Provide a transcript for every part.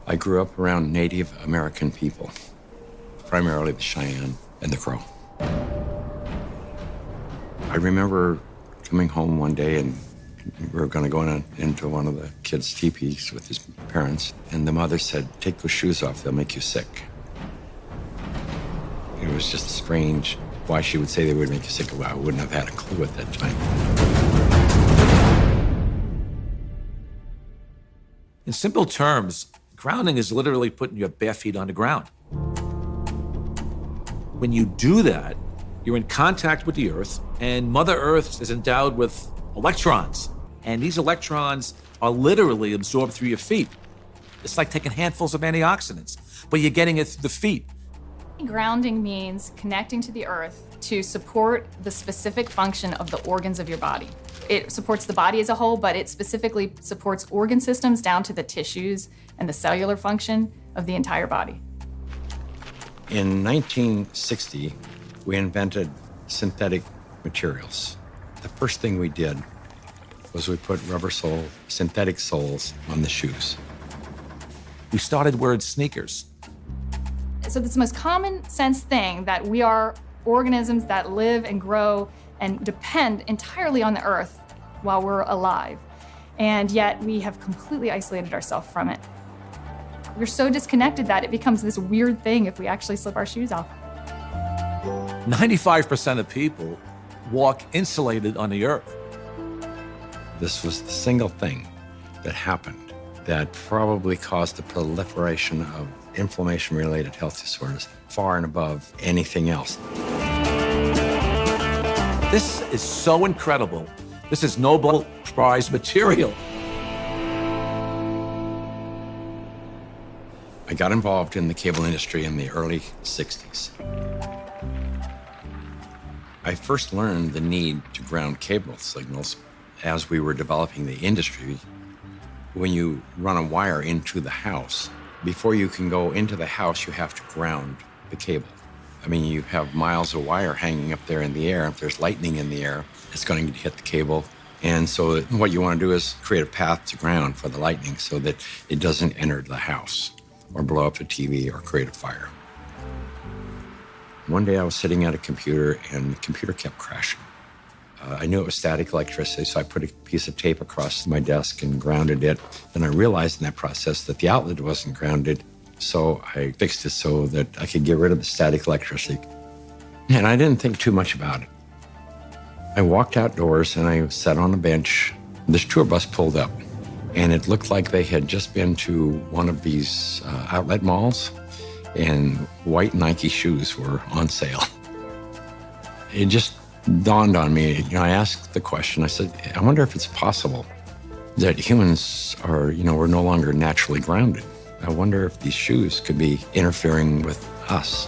I grew up around Native American people, primarily the Cheyenne and the Crow. I remember coming home one day and we were going to go into one of the kids' teepees with his parents, and the mother said, "Take those shoes off, they'll make you sick." It was just strange why she would say they would make you sick. Well, I wouldn't have had a clue at that time. In simple terms, grounding is literally putting your bare feet on the ground. When you do that, you're in contact with the earth, and Mother Earth is endowed with electrons. And these electrons are literally absorbed through your feet. It's like taking handfuls of antioxidants, but you're getting it through the feet. Grounding means connecting to the earth to support the specific function of the organs of your body. It supports the body as a whole, but it specifically supports organ systems down to the tissues and the cellular function of the entire body. In 1960, we invented synthetic materials. The first thing we did was we put synthetic soles on the shoes. We started wearing sneakers. So it's the most common sense thing that we are organisms that live and grow and depend entirely on the earth while we're alive. And yet we have completely isolated ourselves from it. We're so disconnected that it becomes this weird thing if we actually slip our shoes off. 95% of people walk insulated on the earth. This was the single thing that happened that probably caused the proliferation of inflammation-related health disorders far and above anything else. This is so incredible. This is Nobel Prize material. I got involved in the cable industry in the early 60s. I first learned the need to ground cable signals as we were developing the industry. When you run a wire into the house, before you can go into the house, you have to ground the cable. I mean, you have miles of wire hanging up there in the air. If there's lightning in the air, it's going to hit the cable. And so what you want to do is create a path to ground for the lightning so that it doesn't enter the house or blow up the TV or create a fire. One day I was sitting at a computer and the computer kept crashing. I knew it was static electricity, so I put a piece of tape across my desk and grounded it. Then I realized in that process that the outlet wasn't grounded, so I fixed it so that I could get rid of the static electricity. And I didn't think too much about it. I walked outdoors and I sat on a bench. This tour bus pulled up, and it looked like they had just been to one of these outlet malls, and white Nike shoes were on sale. It just dawned on me. I asked the question, I said, I wonder if it's possible that humans are, we're no longer naturally grounded. I wonder if these shoes could be interfering with us.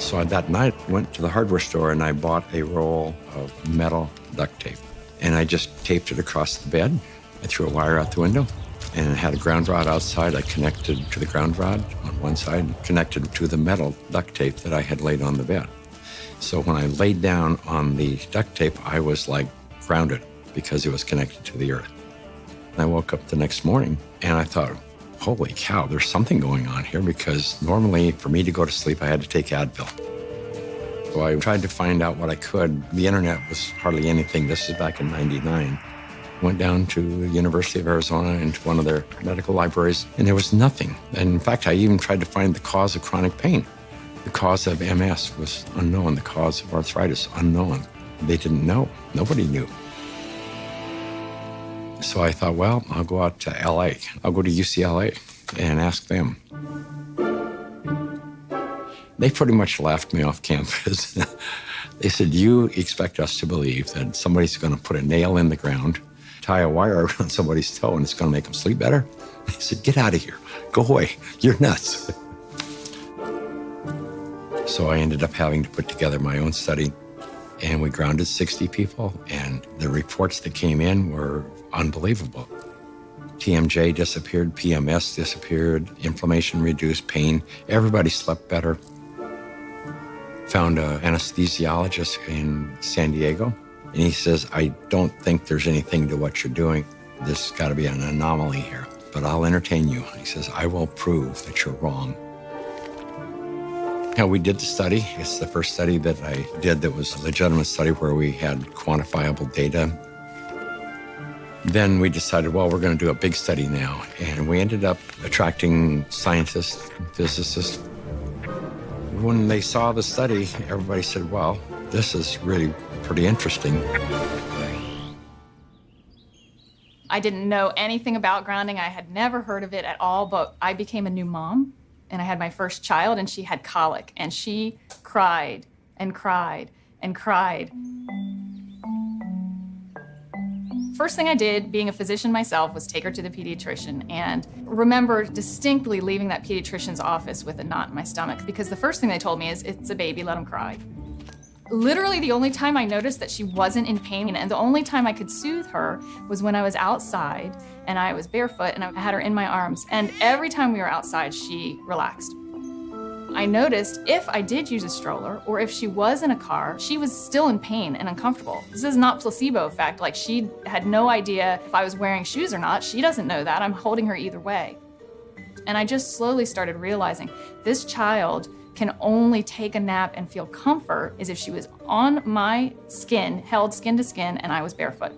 So that night, I went to the hardware store and I bought a roll of metal duct tape. And I just taped it across the bed. I threw a wire out the window and it had a ground rod outside. I connected to the ground rod on one side, connected to the metal duct tape that I had laid on the bed. So when I laid down on the duct tape, I was like grounded because it was connected to the earth. I woke up the next morning and I thought, holy cow, there's something going on here, because normally for me to go to sleep, I had to take Advil. So I tried to find out what I could. The internet was hardly anything. This is back in '99. Went down to the University of Arizona into one of their medical libraries, and there was nothing. And in fact, I even tried to find the cause of chronic pain. The cause of MS was unknown. The cause of arthritis, unknown. They didn't know. Nobody knew. So I thought, well, I'll go out to LA. I'll go to UCLA and ask them. They pretty much laughed me off campus. They said, you expect us to believe that somebody's going to put a nail in the ground, tie a wire around somebody's toe, and it's going to make them sleep better? They said, get out of here. Go away. You're nuts. So I ended up having to put together my own study, and we grounded 60 people, and the reports that came in were unbelievable. TMJ disappeared, PMS disappeared, inflammation reduced, pain. Everybody slept better. Found an anesthesiologist in San Diego, and he says, I don't think there's anything to what you're doing. There's got to be an anomaly here, but I'll entertain you. He says, I will prove that you're wrong. We did the study. It's the first study that I did that was a legitimate study where we had quantifiable data. Then we decided, well, we're going to do a big study now. And we ended up attracting scientists, physicists. When they saw the study, everybody said, well, this is really pretty interesting. I didn't know anything about grounding. I had never heard of it at all, but I became a new mom, and I had my first child, and she had colic, and she cried and cried and cried. First thing I did, being a physician myself, was take her to the pediatrician, and remember distinctly leaving that pediatrician's office with a knot in my stomach, because the first thing they told me is, it's a baby, let him cry. Literally the only time I noticed that she wasn't in pain, and the only time I could soothe her, was when I was outside and I was barefoot and I had her in my arms. And every time we were outside, she relaxed. I noticed if I did use a stroller or if she was in a car, she was still in pain and uncomfortable. This is not placebo effect. Like, she had no idea if I was wearing shoes or not. She doesn't know that. I'm holding her either way. And I just slowly started realizing this child can only take a nap and feel comfort is if she was on my skin, held skin to skin, and I was barefoot.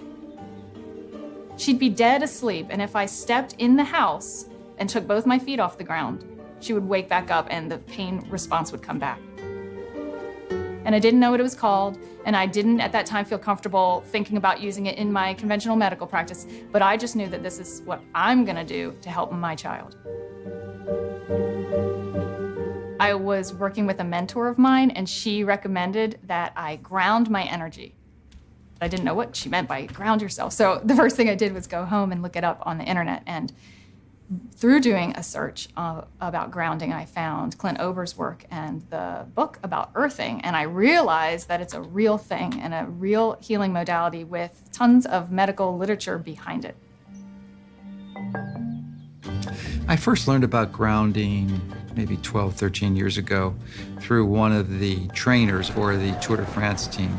She'd be dead asleep, and if I stepped in the house and took both my feet off the ground, she would wake back up and the pain response would come back. And I didn't know what it was called, and I didn't at that time feel comfortable thinking about using it in my conventional medical practice, but I just knew that this is what I'm gonna do to help my child. I was working with a mentor of mine, and she recommended that I ground my energy. I didn't know what she meant by ground yourself. So the first thing I did was go home and look it up on the internet. And through doing a search about grounding, I found Clint Ober's work and the book about earthing. And I realized that it's a real thing and a real healing modality with tons of medical literature behind it. I first learned about grounding maybe 12, 13 years ago through one of the trainers for the Tour de France team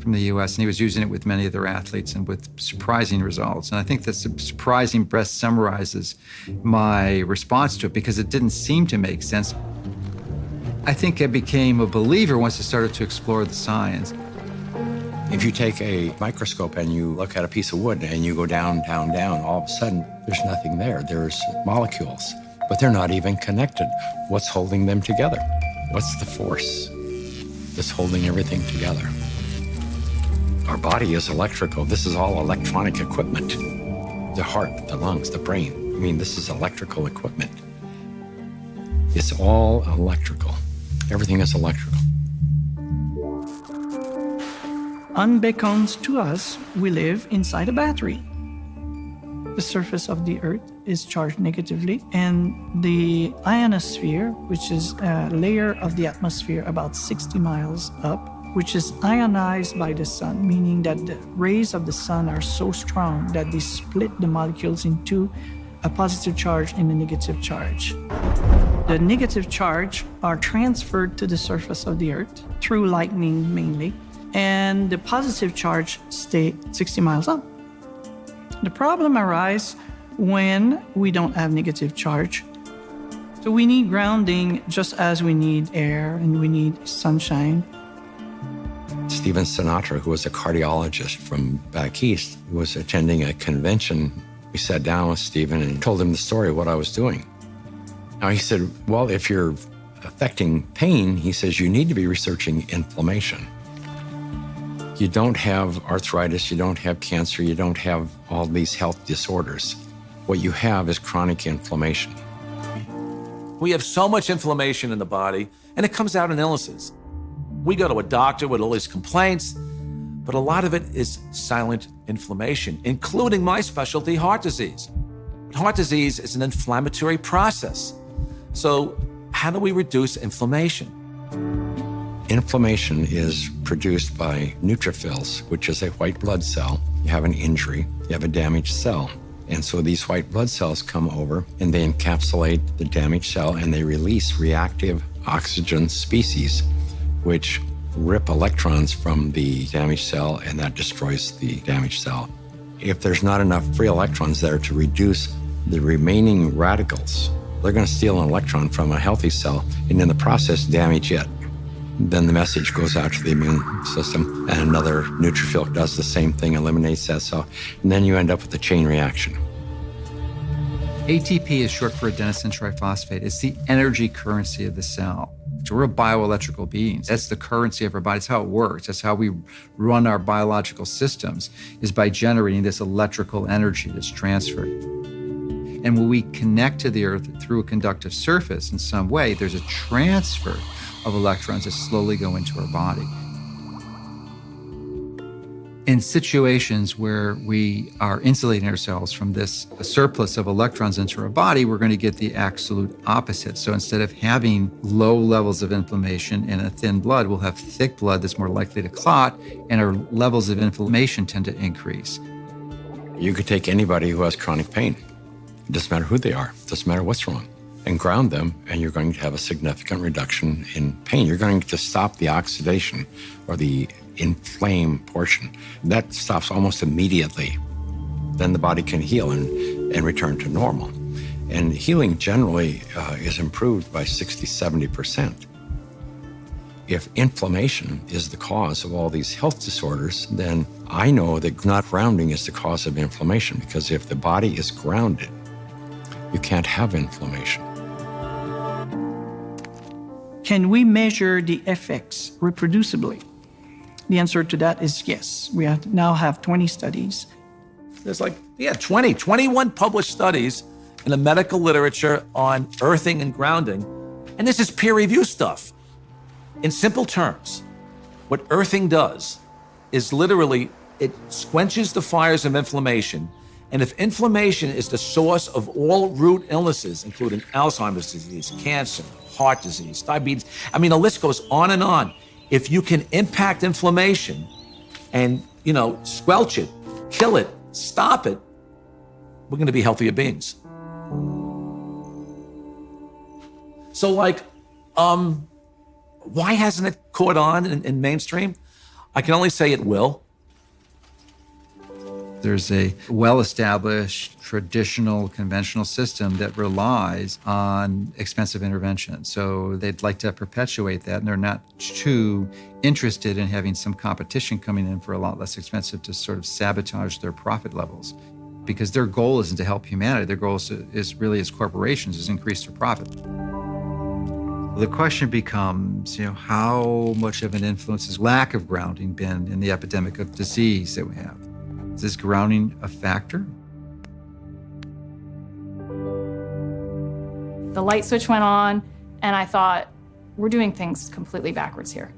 from the US, and he was using it with many of their athletes and with surprising results. And I think that surprising best summarizes my response to it because it didn't seem to make sense. I think I became a believer once I started to explore the science. If you take a microscope and you look at a piece of wood and you go down, down, down, all of a sudden, there's nothing there. There's molecules, but they're not even connected. What's holding them together? What's the force that's holding everything together? Our body is electrical. This is all electronic equipment. The heart, the lungs, the brain. I mean, this is electrical equipment. It's all electrical. Everything is electrical. Unbeknownst to us, we live inside a battery. The surface of the Earth is charged negatively, and the ionosphere, which is a layer of the atmosphere about 60 miles up, which is ionized by the sun, meaning that the rays of the sun are so strong that they split the molecules into a positive charge and a negative charge. The negative charge are transferred to the surface of the Earth through lightning mainly, and the positive charge stay 60 miles up. The problem arises when we don't have negative charge. So we need grounding just as we need air and we need sunshine. Stephen Sinatra, who was a cardiologist from back east, was attending a convention. We sat down with Stephen and told him the story of what I was doing. Now he said, well, if you're affecting pain, he says, you need to be researching inflammation. You don't have arthritis, you don't have cancer, you don't have all these health disorders. What you have is chronic inflammation. We have so much inflammation in the body, and it comes out in illnesses. We go to a doctor with all these complaints, but a lot of it is silent inflammation, including my specialty, heart disease. Heart disease is an inflammatory process. So how do we reduce inflammation? Inflammation is produced by neutrophils, which is a white blood cell. You have an injury, you have a damaged cell. And so these white blood cells come over and they encapsulate the damaged cell and they release reactive oxygen species, which rip electrons from the damaged cell and that destroys the damaged cell. If there's not enough free electrons there to reduce the remaining radicals, they're going to steal an electron from a healthy cell and in the process damage it. Then the message goes out to the immune system and another neutrophil does the same thing, eliminates that cell, and then you end up with a chain reaction. ATP is short for adenosine triphosphate. It's the energy currency of the cell. So we're bioelectrical beings. That's the currency of our body. That's how it works. That's how we run our biological systems, is by generating this electrical energy that's transferred. And when we connect to the earth through a conductive surface in some way, there's a transfer of electrons that slowly go into our body. In situations where we are insulating ourselves from this surplus of electrons into our body, we're going to get the absolute opposite. So instead of having low levels of inflammation and a thin blood, we'll have thick blood that's more likely to clot, and our levels of inflammation tend to increase. You could take anybody who has chronic pain. It doesn't matter who they are. It doesn't matter what's wrong. And ground them, and you're going to have a significant reduction in pain. You're going to stop the oxidation or the inflamed portion. That stops almost immediately. Then the body can heal and return to normal. And healing generally is improved by 60, 70%. If inflammation is the cause of all these health disorders, then I know that not grounding is the cause of inflammation, because if the body is grounded, you can't have inflammation. Can we measure the effects reproducibly? The answer to that is yes. We now have 20 studies. There's 21 published studies in the medical literature on earthing and grounding. And this is peer-reviewed stuff. In simple terms, what earthing does is literally, it quenches the fires of inflammation. And if inflammation is the source of all root illnesses, including Alzheimer's disease, cancer, heart disease, diabetes, I mean, the list goes on and on. If you can impact inflammation and, squelch it, kill it, stop it, we're going to be healthier beings. So, why hasn't it caught on in mainstream? I can only say it will. There's a well-established, traditional, conventional system that relies on expensive intervention. So they'd like to perpetuate that, and they're not too interested in having some competition coming in for a lot less expensive to sort of sabotage their profit levels. Because their goal isn't to help humanity. Their goal is really, as corporations, is increase their profit. The question becomes, how much of an influence has lack of grounding been in the epidemic of disease that we have? Is this grounding a factor? The light switch went on, and I thought, we're doing things completely backwards here.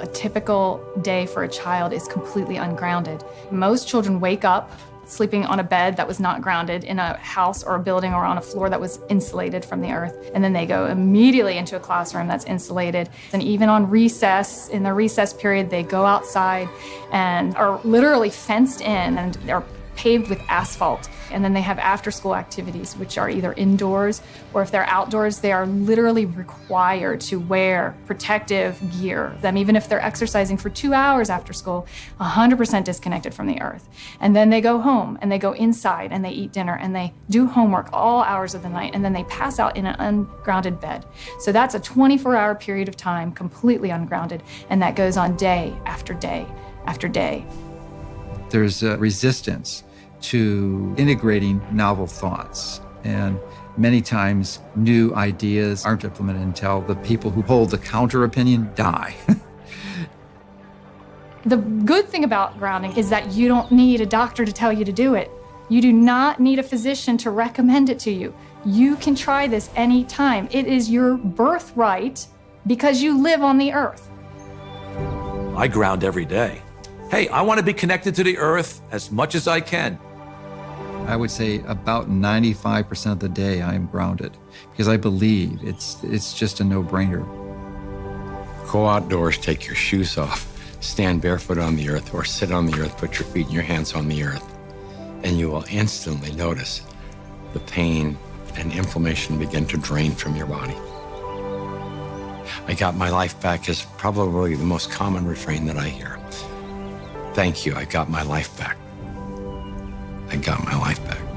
A typical day for a child is completely ungrounded. Most children wake up sleeping on a bed that was not grounded in a house or a building or on a floor that was insulated from the earth. And then they go immediately into a classroom that's insulated. And even on recess, in the recess period, they go outside and are literally fenced in and they're paved with asphalt. And then they have after-school activities, which are either indoors or if they're outdoors, they are literally required to wear protective gear. Even if they're exercising for 2 hours after school, 100% disconnected from the earth. And then they go home and they go inside and they eat dinner and they do homework all hours of the night, and then they pass out in an ungrounded bed. So that's a 24-hour period of time completely ungrounded, and that goes on day after day after day. There's a resistance to integrating novel thoughts. And many times new ideas aren't implemented until the people who hold the counter opinion die. The good thing about grounding is that you don't need a doctor to tell you to do it. You do not need a physician to recommend it to you. You can try this anytime. It is your birthright because you live on the earth. I ground every day. Hey, I want to be connected to the earth as much as I can. I would say about 95% of the day I am grounded because I believe it's just a no-brainer. Go outdoors, take your shoes off, stand barefoot on the earth, or sit on the earth, put your feet and your hands on the earth, and you will instantly notice the pain and inflammation begin to drain from your body. I got my life back is probably the most common refrain that I hear. Thank you, I got my life back. I got my life back.